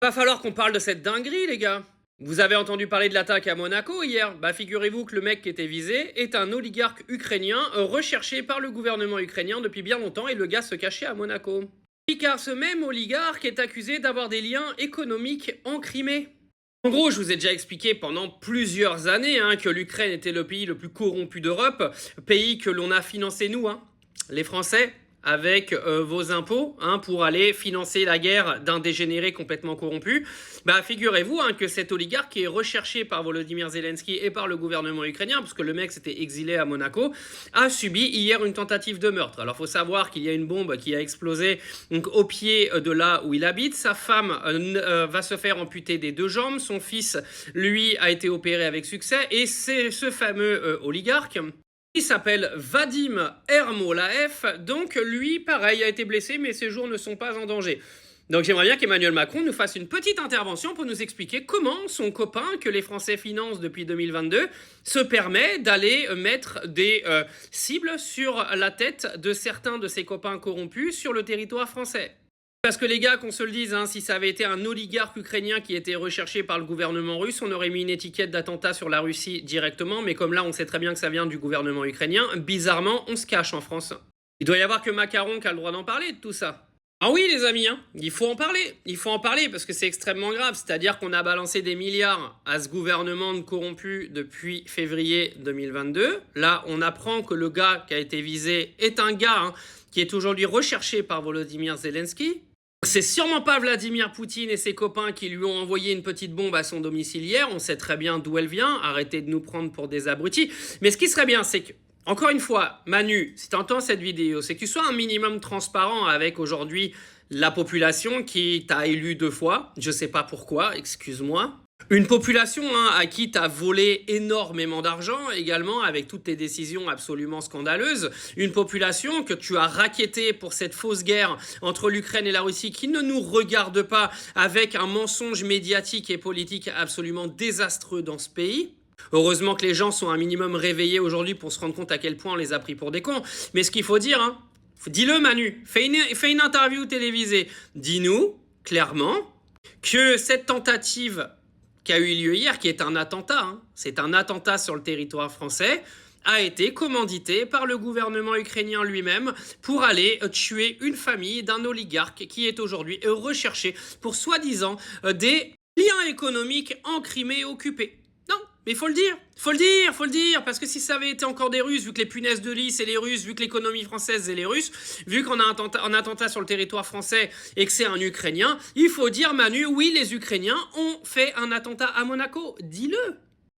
Va falloir qu'on parle de cette dinguerie, les gars. Vous avez entendu parler de l'attaque à Monaco hier? Bah figurez-vous que le mec qui était visé est un oligarque ukrainien recherché par le gouvernement ukrainien depuis bien longtemps et le gars se cachait à Monaco. Car ce même oligarque est accusé d'avoir des liens économiques en Crimée. En gros, je vous ai déjà expliqué pendant plusieurs années que l'Ukraine était le pays le plus corrompu d'Europe, pays que l'on a financé nous, les Français, avec vos impôts, pour aller financer la guerre d'un dégénéré complètement corrompu. Bah figurez-vous que cet oligarque qui est recherché par Volodymyr Zelensky et par le gouvernement ukrainien, parce que le mec s'était exilé à Monaco, a subi hier une tentative de meurtre. Alors faut savoir qu'il y a une bombe qui a explosé donc, au pied de là où il habite. Sa femme va se faire amputer des 2 jambes. Son fils, lui, a été opéré avec succès. Et c'est ce fameux oligarque il s'appelle Vadim Ermolaev, donc lui, pareil, a été blessé, mais ses jours ne sont pas en danger. Donc j'aimerais bien qu'Emmanuel Macron nous fasse une petite intervention pour nous expliquer comment son copain, que les Français financent depuis 2022, se permet d'aller mettre des cibles sur la tête de certains de ses copains corrompus sur le territoire français. Parce que les gars, qu'on se le dise, si ça avait été un oligarque ukrainien qui était recherché par le gouvernement russe, on aurait mis une étiquette d'attentat sur la Russie directement, mais comme là on sait très bien que ça vient du gouvernement ukrainien, bizarrement on se cache en France. Il doit y avoir que Macron qui a le droit d'en parler de tout ça. Ah oui les amis, il faut en parler parce que c'est extrêmement grave, c'est-à-dire qu'on a balancé des milliards à ce gouvernement corrompu depuis février 2022. Là on apprend que le gars qui a été visé est un gars qui est aujourd'hui recherché par Volodymyr Zelensky. C'est sûrement pas Vladimir Poutine et ses copains qui lui ont envoyé une petite bombe à son domicile hier. On sait très bien d'où elle vient. Arrêtez de nous prendre pour des abrutis. Mais ce qui serait bien, c'est que, encore une fois, Manu, si tu entends cette vidéo, c'est que tu sois un minimum transparent avec aujourd'hui la population qui t'a élu 2 fois. Je sais pas pourquoi, excuse-moi. Une population à qui tu as volé énormément d'argent également avec toutes tes décisions absolument scandaleuses. Une population que tu as racketée pour cette fausse guerre entre l'Ukraine et la Russie qui ne nous regarde pas avec un mensonge médiatique et politique absolument désastreux dans ce pays. Heureusement que les gens sont un minimum réveillés aujourd'hui pour se rendre compte à quel point on les a pris pour des cons. Mais ce qu'il faut dire, dis-le Manu, fais une interview télévisée. Dis-nous clairement que cette tentative qui a eu lieu hier, qui est un attentat, c'est un attentat sur le territoire français, a été commandité par le gouvernement ukrainien lui-même pour aller tuer une famille d'un oligarque qui est aujourd'hui recherché pour soi-disant des liens économiques en Crimée occupée. Non, mais il faut le dire, parce que si ça avait été encore des Russes, vu que les punaises de lit c'est les Russes, vu que l'économie française c'est les Russes, vu qu'on a un attentat sur le territoire français et que c'est un Ukrainien, il faut dire Manu, oui les Ukrainiens ont fait un attentat à Monaco, dis-le.